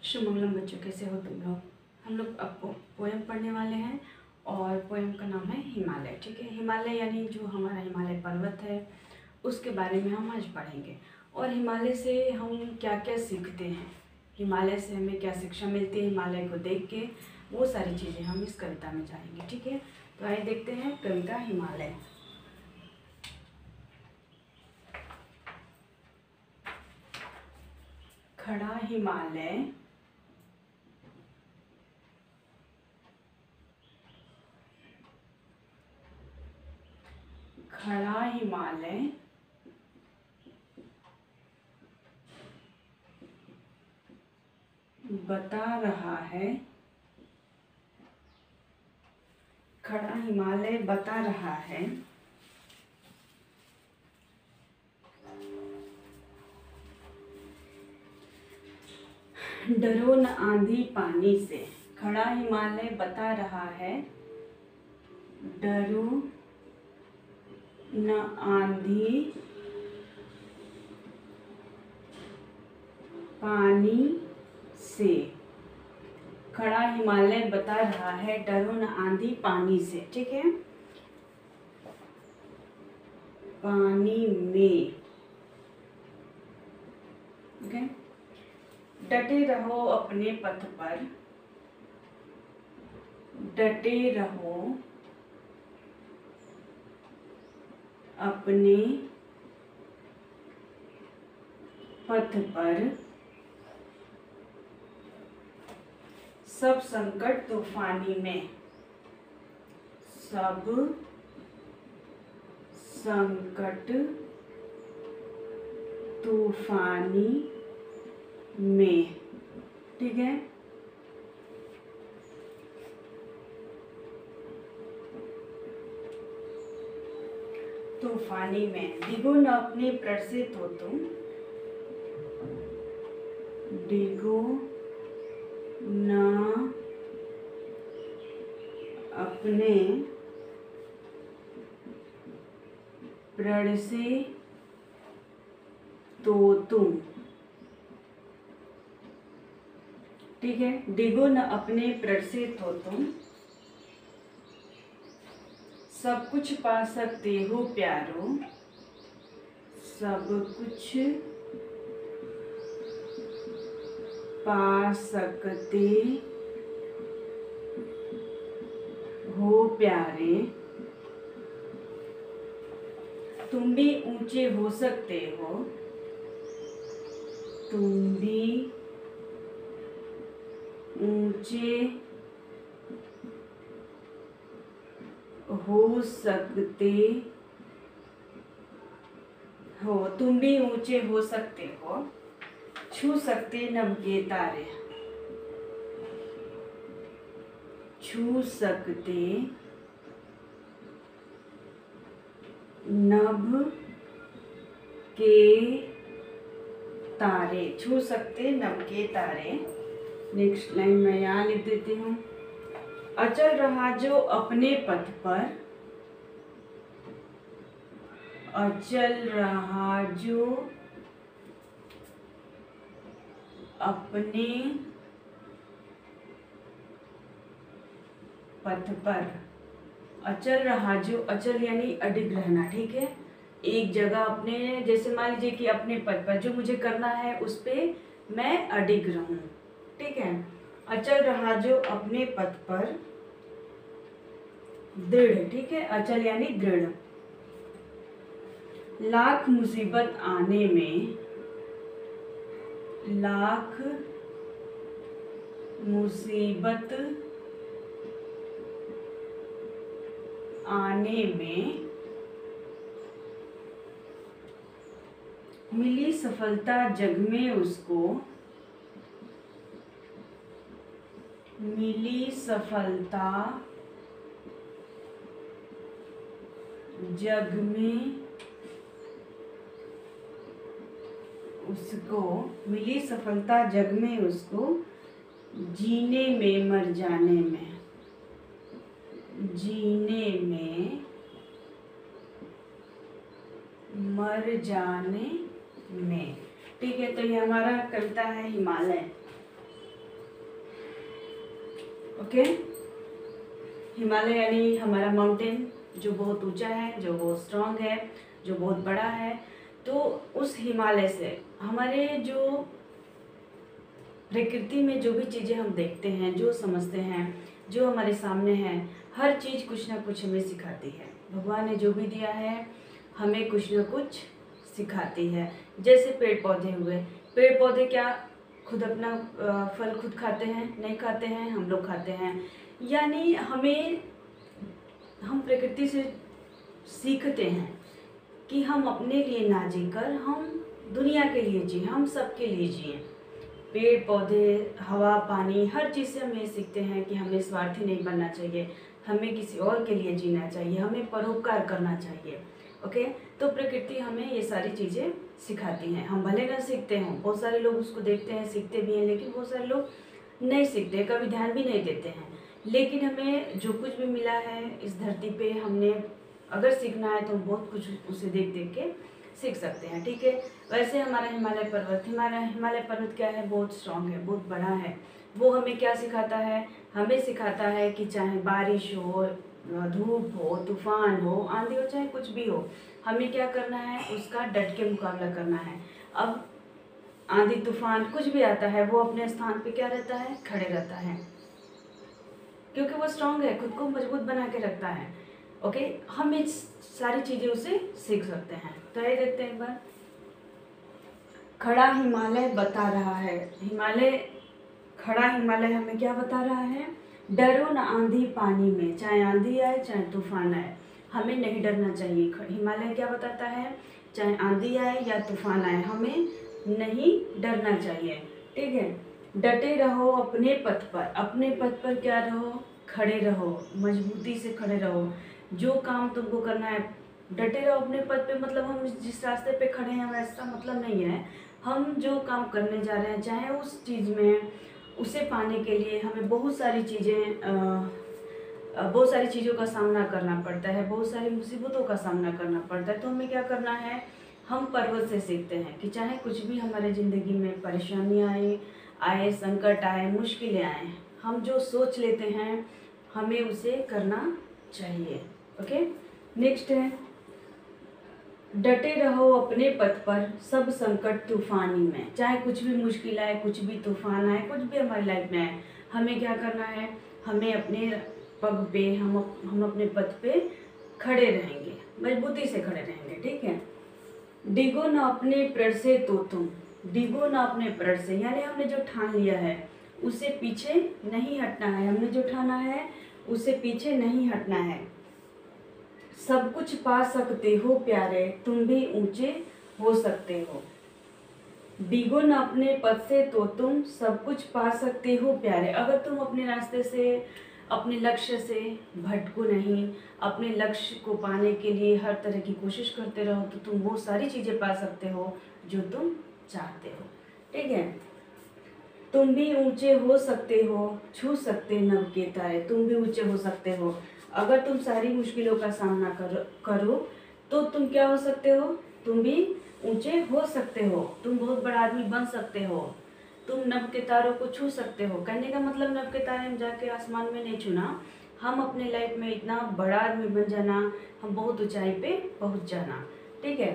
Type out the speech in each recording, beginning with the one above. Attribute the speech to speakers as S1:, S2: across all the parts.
S1: शुभमंगलम बच्चों, कैसे हो तुम लोग। हम लोग अब पोएम पढ़ने वाले हैं और पोएम का नाम है हिमालय। ठीक है, हिमालय यानी जो हमारा हिमालय पर्वत है उसके बारे में हम आज पढ़ेंगे। और हिमालय से हम क्या क्या सीखते हैं, हिमालय से हमें क्या शिक्षा मिलती है, हिमालय को देख के वो सारी चीज़ें हम इस कविता में जानेंगे। ठीक है, तो आइए देखते हैं कविता हिमालय। खड़ा हिमालय खड़ा हिमालय बता रहा है, खड़ा हिमालय बता रहा है डरो न आंधी पानी से। खड़ा हिमालय बता रहा है डरो न आंधी पानी से। खड़ा हिमालय बता रहा है डरो न आंधी पानी से। ठीक है, पानी में। ओके, डटे रहो अपने पथ पर, डटे रहो अपने पथ पर, सब संकट तूफानी में, सब संकट तूफानी में। ठीक है, तूफानी में। डिगो न अपने प्रण से तो तुम, डिगो न अपने प्रण से तो तुम। ठीक है, डिगो न अपने प्रण से तो तुम, सब कुछ पा सकते हो प्यारो, सब कुछ पा सकते हो प्यारे, तुम भी ऊंचे हो सकते हो, तुम भी ऊंचे हो सकते हो, तुम भी ऊंचे हो सकते हो, छू सकते नभ के तारे, छू सकते नभ के तारे, छू सकते नभ के तारे। नेक्स्ट लाइन मैं यहाँ लिख देती हूँ। अचल रहा जो अपने पथ पर, अचल रहा जो अपने पथ पर, अचल रहा जो, अचल यानी अडिग रहना। ठीक है, एक जगह अपने, जैसे मान लीजिए कि अपने पथ पर जो मुझे करना है उस पे मैं अडिग रहूं। ठीक है, अचल रहा जो अपने पथ पर दृढ़। ठीक है, अचल यानी दृढ़। लाख मुसीबत आने में, लाख मुसीबत आने में मिली सफलता जग में उसको, मिली सफलता जग में उसको, मिली सफलता जग में उसको, जीने में मर जाने में, जीने में मर जाने में। ठीक है, तो ये हमारा कविता है हिमालय। ओके। हिमालय यानी हमारा माउंटेन जो बहुत ऊंचा है, जो बहुत स्ट्रांग है, जो बहुत बड़ा है। तो उस हिमालय से हमारे जो प्रकृति में जो भी चीज़ें हम देखते हैं, जो समझते हैं, जो हमारे सामने है, हर चीज़ कुछ ना कुछ हमें सिखाती है। भगवान ने जो भी दिया है हमें कुछ ना कुछ सिखाती है। जैसे पेड़ पौधे हुए, पेड़ पौधे क्या खुद अपना फल खुद खाते हैं? नहीं खाते हैं, हम लोग खाते हैं। यानी हम प्रकृति से सीखते हैं कि हम अपने लिए ना जीकर हम दुनिया के लिए जिए, हम सबके लिए जिए। पेड़ पौधे, हवा, पानी, हर चीज़ से हम ये सीखते हैं कि हमें स्वार्थी नहीं बनना चाहिए, हमें किसी और के लिए जीना चाहिए, हमें परोपकार करना चाहिए। ओके, तो प्रकृति हमें ये सारी चीज़ें सिखाती हैं। हम भले ना सीखते हों, बहुत सारे लोग उसको देखते हैं, सीखते भी हैं, लेकिन बहुत सारे लोग नहीं सीखते, कभी ध्यान भी नहीं देते हैं। लेकिन हमें जो कुछ भी मिला है इस धरती पे, हमने अगर सीखना है तो हम बहुत कुछ उसे देख देख के सीख सकते हैं। ठीक है, वैसे हमारा हिमालय पर्वत क्या है? बहुत स्ट्रांग है, बहुत बड़ा है। वो हमें क्या सिखाता है? हमें सिखाता है कि चाहे बारिश हो, धूप हो, तूफान हो, आंधी हो, चाहे कुछ भी हो, हमें क्या करना है? उसका डट के मुकाबला करना है। अब आंधी तूफान कुछ भी आता है, वो अपने स्थान पे क्या रहता है? खड़े रहता है, क्योंकि वो स्ट्रांग है, खुद को मजबूत बना के रखता है। ओके, हम इस सारी चीजें उसे सीख सकते हैं। तो ये देखते हैं एक बार। खड़ा हिमालय बता रहा है, खड़ा हिमालय हमें क्या बता रहा है? डरो न आंधी पानी में, चाहे आंधी आए चाहे तूफान आए, हमें नहीं डरना चाहिए। हिमालय क्या बताता है? चाहे आंधी आए या तूफान आए, हमें नहीं डरना चाहिए। ठीक है, डटे रहो अपने पथ पर। अपने पथ पर क्या रहो? खड़े रहो, मजबूती से खड़े रहो। जो काम तुमको करना है, डटे रहो अपने पथ पे। मतलब हम जिस रास्ते पे खड़े हैं वैसा मतलब नहीं है। हम जो काम करने जा रहे हैं, चाहे उस चीज़ में, उसे पाने के लिए हमें बहुत सारी चीज़ों का सामना करना पड़ता है, बहुत सारी मुसीबतों का सामना करना पड़ता है। तो हमें क्या करना है? हम पर्वत से सीखते हैं कि चाहे कुछ भी हमारे ज़िंदगी में परेशानियाँ आए, संकट आए, मुश्किलें आए, हम जो सोच लेते हैं हमें उसे करना चाहिए। ओके, नेक्स्ट है, डटे रहो अपने पथ पर सब संकट तूफानी में। चाहे कुछ भी मुश्किल आए, कुछ भी तूफान आए, कुछ भी हमारी लाइफ में आए, हमें क्या करना है? हमें अपने पग पे, हम अपने पथ पे खड़े रहेंगे, मजबूती से खड़े रहेंगे। ठीक है, डिगो न अपने प्रण से तो तुम, डिगो न अपने प्रण से, यानी हमने जो ठान लिया है उसे पीछे नहीं हटना है। हमने जो ठाना है उसे पीछे नहीं हटना है। सब कुछ पा सकते हो प्यारे, तुम भी ऊंचे हो सकते हो। डिगो न अपने पथ से तो तुम सब कुछ पा सकते हो प्यारे। अगर तुम अपने रास्ते से, अपने लक्ष्य से भटको नहीं, अपने लक्ष्य को पाने के लिए हर तरह की कोशिश करते रहो, तो तुम वो सारी चीज़ें पा सकते हो जो तुम चाहते हो। ठीक है, तुम भी ऊंचे हो सकते हो, छू सकते नभ के तारे। तुम भी ऊंचे हो सकते हो। अगर तुम सारी मुश्किलों का सामना करो तो तुम क्या हो सकते हो? तुम भी ऊंचे हो सकते हो, तुम बहुत बड़ा आदमी बन सकते हो, तुम नभ के तारों को छू सकते हो। कहने का मतलब नभ के तारे हम जाके आसमान में नहीं छूना, हम अपने लाइफ में इतना बड़ा आदमी बन जाना, हम बहुत ऊंचाई पे पहुंच जाना। ठीक है,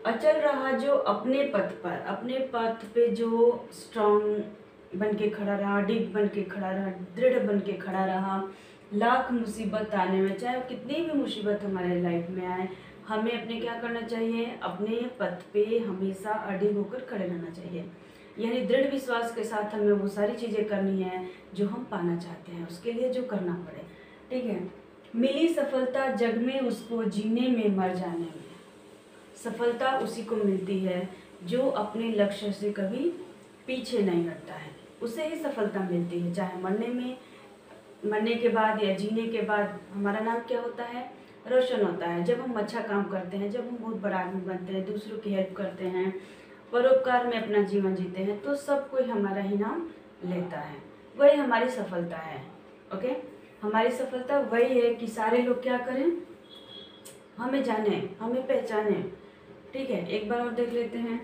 S1: अचल रहा जो अपने पथ पर, अपने पथ पे जो स्ट्रांग बन के खड़ा रहा, डिग बन के खड़ा रहा, दृढ़ बन के खड़ा रहा। लाख मुसीबत आने में, चाहे कितनी भी मुसीबत हमारे लाइफ में आए, हमें अपने क्या करना चाहिए? अपने पथ पे हमेशा अडिग होकर खड़े रहना चाहिए। यानी दृढ़ विश्वास के साथ हमें वो सारी चीज़ें करनी है जो हम पाना चाहते हैं, उसके लिए जो करना पड़े। ठीक है, मिली सफलता जग में उसको जीने में मर जाने में। सफलता उसी को मिलती है जो अपने लक्ष्य से कभी पीछे नहीं हटता है, उसे ही सफलता मिलती है। चाहे मरने के बाद या जीने के बाद हमारा नाम क्या होता है? रोशन होता है। जब हम अच्छा काम करते हैं, जब हम बहुत बड़ा आदमी बनते हैं, दूसरों की हेल्प करते हैं, परोपकार में अपना जीवन जीते हैं, तो सब कोई हमारा ही नाम लेता है। वही हमारी सफलता है। ओके, हमारी सफलता वही है कि सारे लोग क्या करें? हमें जाने, हमें पहचाने। ठीक है, एक बार और देख लेते हैं।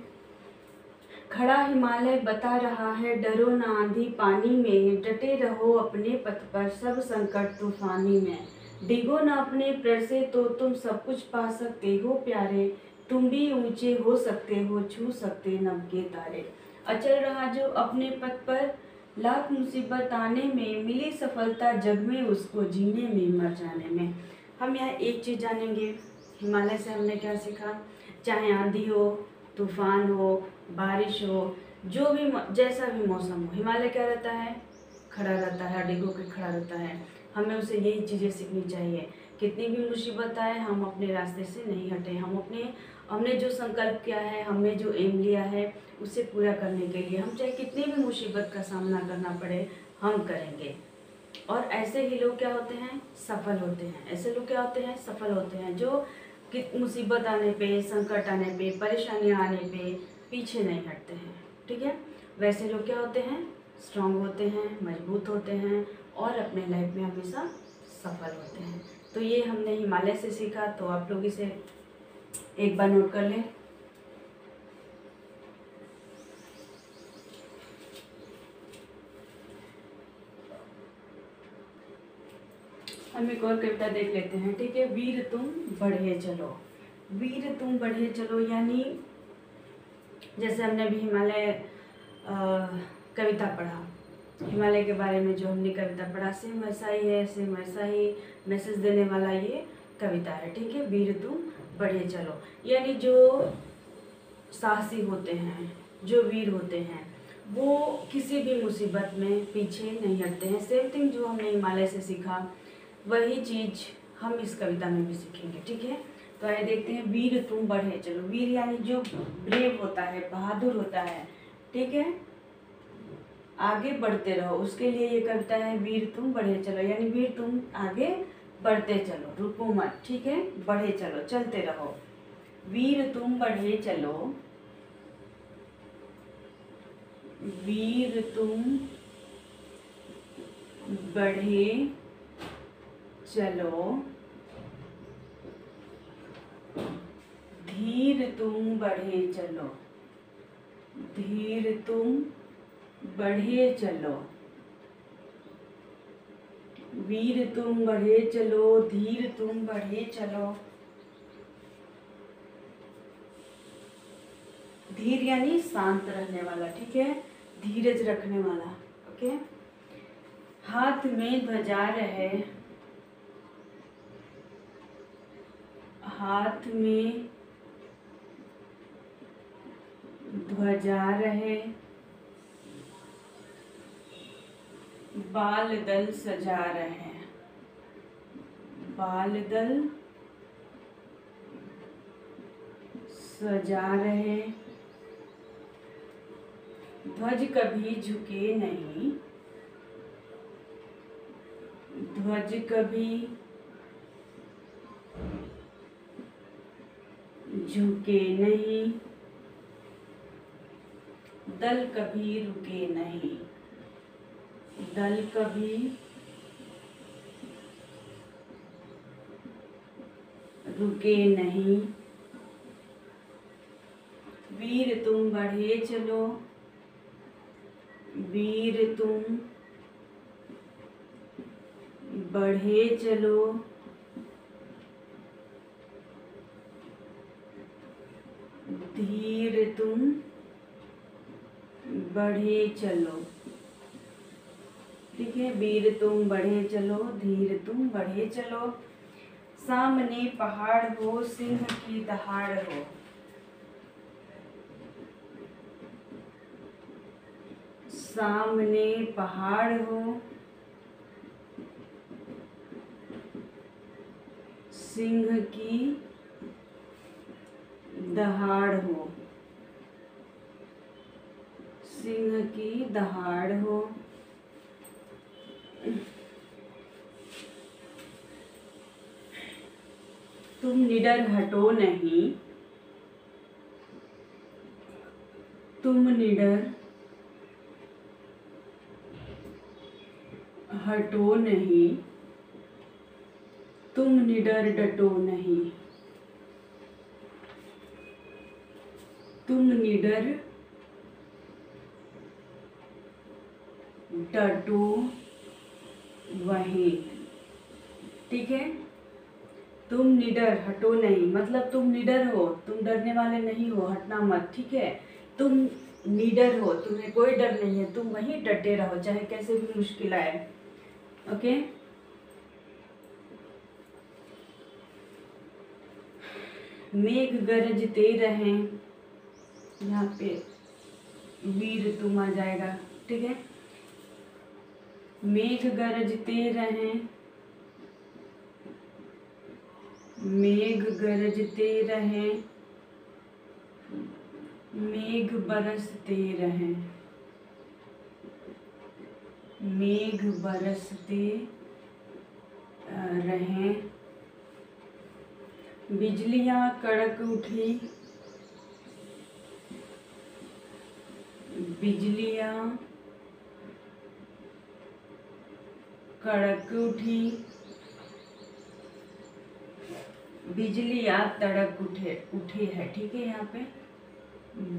S1: खड़ा हिमालय बता रहा है डरो ना आंधी पानी में, डटे रहो अपने पथ पर सब संकट तूफानी में। डिगो ना अपने प्रण से तो तुम सब कुछ पा सकते हो प्यारे, तुम भी ऊंचे हो सकते हो छू सकते नभ के तारे। अचल रहा जो अपने पथ पर लाख मुसीबत आने में, मिली सफलता जग में उसको जीने में मर जाने में। हम यहाँ एक चीज़ जानेंगे, हिमालय से हमने क्या सीखा। चाहे आंधी हो, तूफान हो, बारिश हो, जो भी जैसा भी मौसम हो, हिमालय क्या रहता है, खड़ा रहता है, डिगो के खड़ा रहता है। हमें उसे यही चीज़ें सीखनी चाहिए। कितनी भी मुसीबत आए हम अपने रास्ते से नहीं हटे, हमने जो संकल्प किया है, हमने जो एम लिया है उसे पूरा करने के लिए हम चाहे कितनी भी मुसीबत का सामना करना पड़े हम करेंगे। और ऐसे ही लोग क्या होते हैं, सफल होते हैं। ऐसे लोग क्या होते हैं, सफल होते हैं, जो कि मुसीबत आने पे, संकट आने पे, परेशानियाँ आने पे पीछे नहीं हटते हैं। ठीक है, वैसे लोग क्या होते हैं, स्ट्रांग होते हैं, मजबूत होते हैं और अपने लाइफ में हमेशा सफल होते हैं। तो ये हमने हिमालय से सीखा, तो आप लोग इसे एक बार नोट कर लें। हम एक और कविता देख लेते हैं। ठीक है, वीर तुम बढ़े चलो। वीर तुम बढ़े चलो यानी जैसे हमने अभी हिमालय कविता पढ़ा, हिमालय के बारे में जो हमने कविता पढ़ा, सेम वैसा ही है, सेम वैसा ही मैसेज देने वाला ये कविता है। ठीक है, वीर तुम बढ़े चलो यानी जो साहसी होते हैं, जो वीर होते हैं, वो किसी भी मुसीबत में पीछे नहीं हटते हैं। सेम थिंग जो हमने हिमालय से सीखा वही चीज़ हम इस कविता में भी सीखेंगे। ठीक है, तो आइए देखते हैं। वीर तुम बढ़े चलो, वीर यानी जो ब्रेव होता है, बहादुर होता है। ठीक है, आगे बढ़ते रहो, उसके लिए ये कविता है। वीर तुम बढ़े चलो यानी वीर तुम आगे बढ़ते चलो, रुको मत। ठीक है, बढ़े चलो, चलते रहो। वीर तुम बढ़े चलो, वीर तुम बढ़े चलो, धीर तुम बढ़े चलो, धीर तुम बढ़े चलो। वीर तुम बढ़े चलो, धीर तुम बढ़े चलो। धीर यानी शांत रहने वाला। ठीक है, धीरज रखने वाला। ओके, हाथ में ध्वजा रहे, हाथ में ध्वजा रहे, बाल दल सजा रहे, बाल दल सजा रहे। ध्वज कभी झुके नहीं, ध्वज कभी झुके नहीं, दल कभी रुके नहीं, दल कभी रुके नहीं। वीर तुम बढ़े चलो, वीर तुम बढ़े चलो, धीर तुम बढ़े चलो। ठीक है, वीर तुम बढ़े चलो, धीर तुम बढ़े चलो। सामने पहाड़ हो, सिंह की दहाड़ हो, सामने पहाड़ हो, सिंह की दहाड़ हो, सिंह की दहाड़ हो। तुम निडर हटो नहीं, तुम निडर हटो नहीं, तुम निडर डटो नहीं, तुम निडर टटू वहीं, ठीक है। तुम निडर हटो नहीं, मतलब तुम निडर हो, तुम डरने वाले नहीं हो, हटना मत, ठीक है। तुम निडर हो, तुम्हें कोई डर नहीं है, तुम वहीं डटे रहो चाहे कैसे भी मुश्किल आए, ओके। मेघ गरजते रहें, यहाँ पे वीर तुम आ जाएगा, ठीक है। मेघ गरजते रहें, मेघ गरजते रहें, मेघ बरसते रहें, मेघ बरसते रहें, बिजलियां कड़क उठी, बिजलियां कड़क उठी, बिजलियां तड़क उठे है, ठीक है। यहाँ पे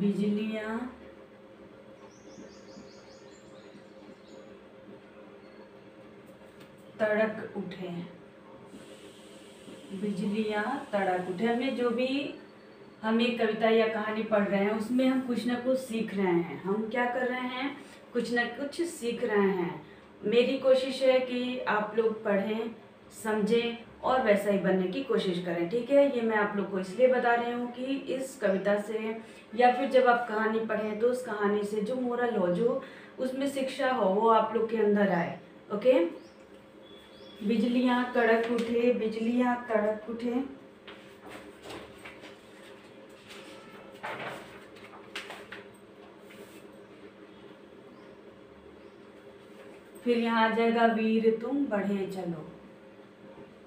S1: बिजलियां तड़क उठे, बिजलियां तड़क उठे। हमें जो भी हम एक कविता या कहानी पढ़ रहे हैं उसमें हम कुछ ना कुछ सीख रहे हैं। हम क्या कर रहे हैं, कुछ ना कुछ सीख रहे हैं। मेरी कोशिश है कि आप लोग पढ़ें, समझें और वैसा ही बनने की कोशिश करें, ठीक है। ये मैं आप लोग को इसलिए बता रही हूँ कि इस कविता से या फिर जब आप कहानी पढ़ें तो उस कहानी से जो मोरल हो, जो उसमें शिक्षा हो, वो आप लोग के अंदर आए, ओके। बिजलियां कड़क उठे, बिजलियां तड़क उठे, फिर यहाँ आ जाएगा वीर तुम बढ़े चलो।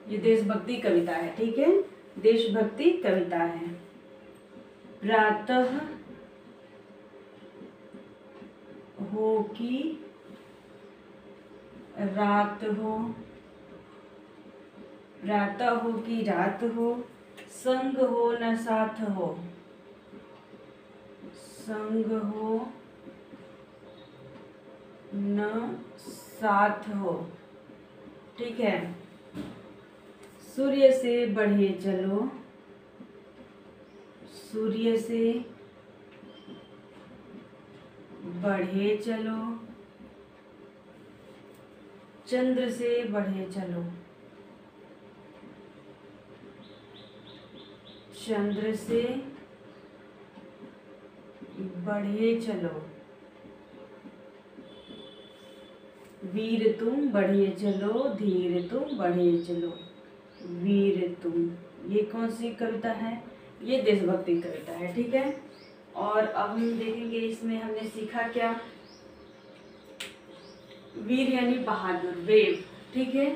S1: ये देशभक्ति कविता है, ठीक है, देशभक्ति कविता है। प्रातः हो कि रात हो, प्रातः हो कि रात हो, संग हो न साथ हो, संग हो न साथ हो, ठीक है। सूर्य से बढ़े चलो, सूर्य से बढ़े चलो, चंद्र से बढ़े चलो, चंद्र से बढ़े चलो, वीर तुम बढ़े चलो, धीर तुम बढ़े चलो, वीर तुम। ये कौन सी कविता है, ये देशभक्ति कविता है, ठीक है। और अब हम देखेंगे इसमें हमने सीखा क्या। वीर यानी बहादुर, वेव, ठीक है।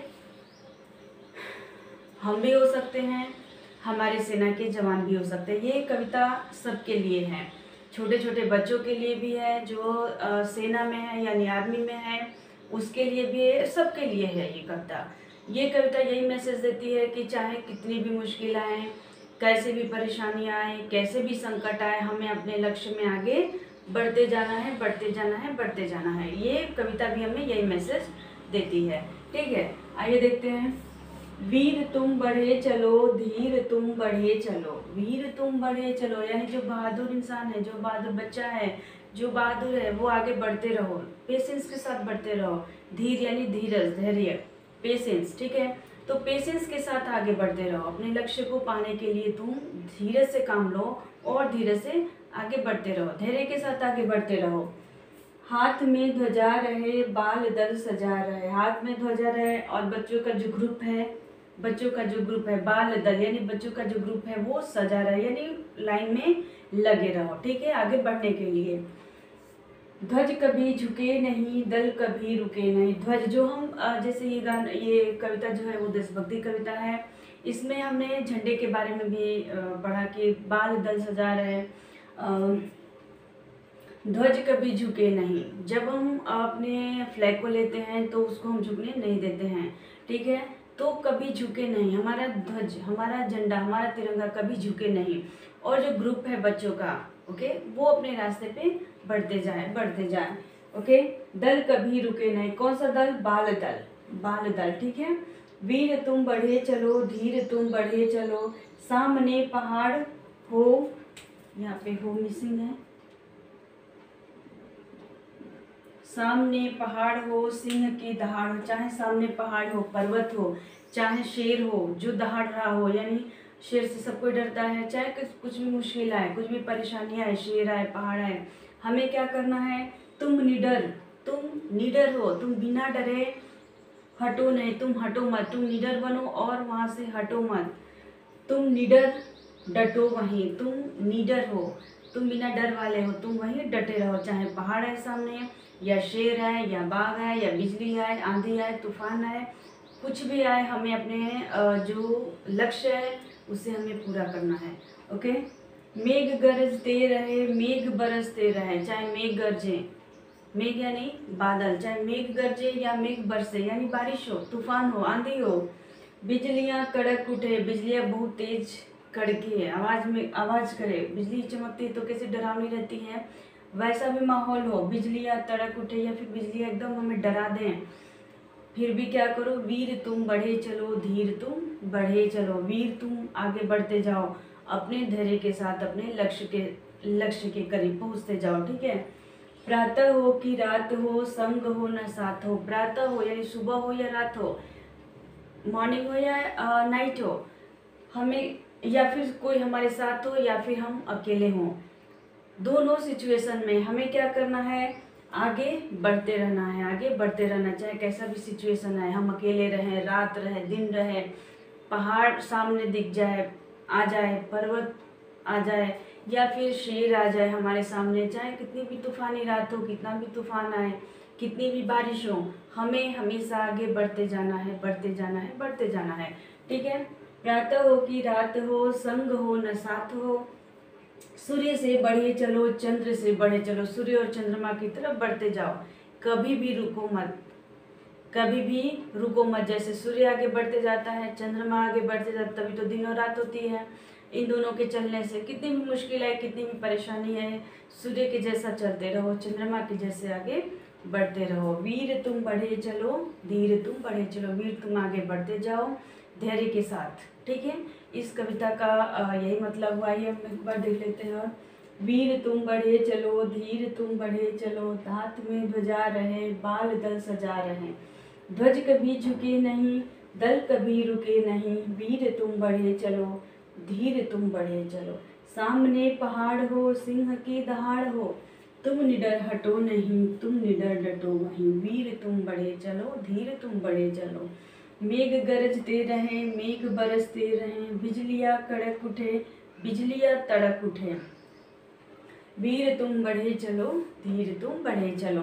S1: हम भी हो सकते हैं, हमारी सेना के जवान भी हो सकते हैं। ये कविता सबके लिए है, छोटे छोटे बच्चों के लिए भी है, जो सेना में है यानी आर्मी में है उसके लिए भी है, सबके लिए है ये कविता। ये कविता यही मैसेज देती है कि चाहे कितनी भी मुश्किल आए, कैसे भी परेशानी आए, कैसे भी संकट आए, हमें अपने लक्ष्य में आगे बढ़ते जाना है, बढ़ते जाना है, बढ़ते जाना है। ये कविता भी हमें यही मैसेज देती है, ठीक है। आइए देखते हैं। वीर तुम बढ़े चलो, धीर तुम बढ़े चलो, वीर तुम बढ़े चलो यानी जो बहादुर इंसान है, जो बहादुर बच्चा है, जो बहादुर है वो आगे बढ़ते रहो, पेशेंस के साथ बढ़ते रहो। धीर यानी धीरज, धैर्य, पेशेंस, ठीक है। तो पेशेंस के साथ आगे बढ़ते रहो। अपने लक्ष्य को पाने के लिए तुम धीरज से काम लो और धीरज से आगे बढ़ते रहो, धैर्य के साथ आगे बढ़ते रहो। हाथ में ध्वजा रहे, बाल दल सजा रहे, हाथ में ध्वजा रहे और बच्चों का जो ग्रुप है, बच्चों का जो ग्रुप है, बाल दल यानी बच्चों का जो ग्रुप है वो सजा रहे यानी लाइन में लगे रहो, ठीक है, आगे बढ़ने के लिए। ध्वज कभी झुके नहीं, दल कभी रुके नहीं। ध्वज जो हम जैसे ये कविता जो है वो देशभक्ति कविता है। इसमें हमने झंडे के बारे में भी पढ़ा कि बाल दल सजा रहे, ध्वज कभी झुके नहीं। जब हम अपने फ्लैग को लेते हैं तो उसको हम झुकने नहीं देते हैं, ठीक है। तो कभी झुके नहीं, हमारा ध्वज, हमारा झंडा, हमारा तिरंगा कभी झुके नहीं। और जो ग्रुप है बच्चों का, ओके, वो अपने रास्ते पे बढ़ते जाए, बढ़ते जाए, ओके। दल कभी रुके नहीं, कौन सा दल? बाल दल, बाल दल, ठीक है। वीर तुम बढ़े चलो, धीर तुम बढ़े चलो, सामने पहाड़ हो, यहाँ पे हो मिसिंग है, सामने पहाड़ हो सिंह की दहाड़ हो, चाहे सामने पहाड़ हो, पर्वत हो, चाहे शेर हो जो दहाड़ रहा हो, यानी शेर से सब कोई डरता है, चाहे कुछ भी मुश्किल आए, कुछ भी परेशानी आए, शेर आए, पहाड़ आए, हमें क्या करना है? तुम निडर हो, तुम बिना डरे हटो नहीं, तुम हटो मत, तुम निडर बनो और वहाँ से हटो मत, तुम निडर डटो वहीं, तुम निडर हो, तुम बिना डर वाले हो, तुम वहीं डटे रहो, चाहे पहाड़ है सामने, या शेर है, या बाघ है, या बिजली आए, आंधी आए, तूफान आए, कुछ भी आए, हमें अपने जो लक्ष्य है उसे हमें पूरा करना है। ओके। मेघ गरजते रहे, मेघ बरसते रहे, चाहे मेघ गरजे, मेघ यानी बादल, चाहे मेघ गरजे या मेघ बरसे यानी बारिश हो, तूफान हो, आंधी हो, बिजलियां कड़क उठे, बिजलियां बहुत तेज कड़के आवाज करे, बिजली चमकती तो कैसे डरावनी रहती है, वैसा भी माहौल हो, बिजलियां तड़क उठे या फिर बिजलियां एकदम हमें डरा दें, फिर भी क्या करो? वीर तुम बढ़े चलो, धीर तुम बढ़े चलो, वीर तुम आगे बढ़ते जाओ, अपने धैर्य के साथ अपने लक्ष्य के करीब पहुंचते जाओ, ठीक है। प्रातः हो कि रात हो, संग हो न साथ हो, प्रातः हो यानी सुबह हो या रात हो, मॉर्निंग हो या नाइट हो, हमें या फिर कोई हमारे साथ हो या फिर हम अकेले हों, दोनों सिचुएशन में हमें क्या करना है? आगे बढ़ते रहना है, आगे बढ़ते रहना, चाहे कैसा भी सिचुएशन आए, हम अकेले रहें, रात रहे, दिन रहे, पहाड़ सामने दिख जाए, आ जाए, पर्वत आ जाए, या फिर शेर आ जाए हमारे सामने, चाहे कितनी भी तूफानी रात हो, कितना भी तूफान आए, कितनी भी बारिश हो, हमें हमेशा आगे बढ़ते जाना है, बढ़ते जाना है, बढ़ते जाना है, ठीक है। प्रातः हो कि रात हो, संग हो न साथ हो, सूर्य से बढ़े चलो, चंद्र से बढ़े चलो, सूर्य और चंद्रमा की तरफ बढ़ते जाओ, कभी भी रुको मत, कभी भी रुको मत, जैसे सूर्य आगे बढ़ते जाता है, चंद्रमा आगे बढ़ते जाता, तभी तो दिन और रात होती है, इन दोनों के चलने से कितनी भी मुश्किल है, कितनी भी परेशानी है, सूर्य के जैसा चलते रहो, चंद्रमा के जैसे आगे बढ़ते रहो, वीर तुम बढ़े चलो, धीर तुम बढ़े चलो, वीर तुम आगे बढ़ते जाओ धैर्य के साथ, ठीक है। इस कविता का यही मतलब हुआ, ये हम एक बार देख लेते हैं। वीर तुम बढ़े चलो, धीर तुम बढ़े चलो, हाथ में ध्वजा रहे, बाल दल सजा रहे, ध्वज कभी झुके नहीं, दल कभी रुके नहीं, वीर तुम बढ़े चलो, धीर तुम बढ़े चलो, सामने पहाड़ हो, सिंह की दहाड़ हो, तुम निडर हटो नहीं, तुम निडर डटो वहीं, वीर तुम बढ़े चलो, धीर तुम बढ़े चलो, मेघ गरजते रहे, मेघ बरसते रहे, बिजलियां कड़क उठे, बिजलियां तड़क उठे, वीर तुम बढ़े चलो, धीर तुम बढ़े चलो,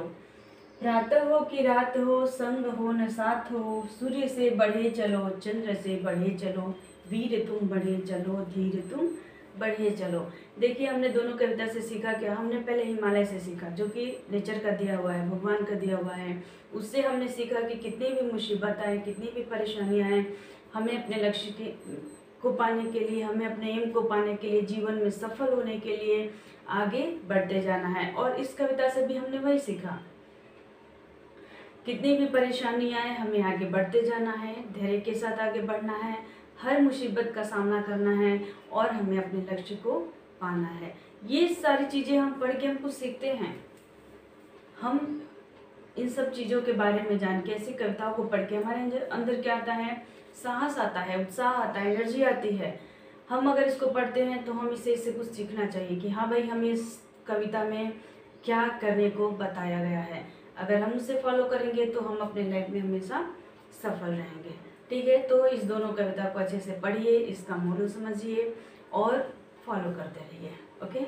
S1: प्रातः हो कि रात हो, संग हो न साथ हो, सूर्य से बढ़े चलो, चंद्र से बढ़े चलो, वीर तुम बढ़े चलो, धीर तुम बढ़े चलो। देखिए हमने दोनों कविता से सीखा क्या? हमने पहले हिमालय से सीखा जो कि नेचर का दिया हुआ है, भगवान का दिया हुआ है, उससे हमने सीखा कि कितनी भी मुसीबत आए, कितनी भी परेशानियाँ आए, हमें अपने लक्ष्य को पाने के लिए, हमें अपने एम को पाने के लिए, जीवन में सफल होने के लिए आगे बढ़ते जाना है। और इस कविता से भी हमने वही सीखा, कितनी भी परेशानी आए हमें आगे बढ़ते जाना है, धैर्य के साथ आगे बढ़ना है, हर मुसीबत का सामना करना है और हमें अपने लक्ष्य को पाना है। ये सारी चीज़ें हम पढ़ के हम कुछ सीखते हैं, हम इन सब चीज़ों के बारे में जान के, ऐसी कविताओं को पढ़ के हमारे अंदर क्या आता है? साहस आता है, उत्साह आता है, एनर्जी आती है। हम अगर इसको पढ़ते हैं तो हम इससे कुछ सीखना चाहिए कि हाँ भाई हमें इस कविता में क्या करने को बताया गया है। अगर हम उसे फॉलो करेंगे तो हम अपने लाइफ में हमेशा सफल रहेंगे। ठीक है, तो इस दोनों कविता को अच्छे से पढ़िए, इसका मोरल समझिए और फॉलो करते रहिए। ओके।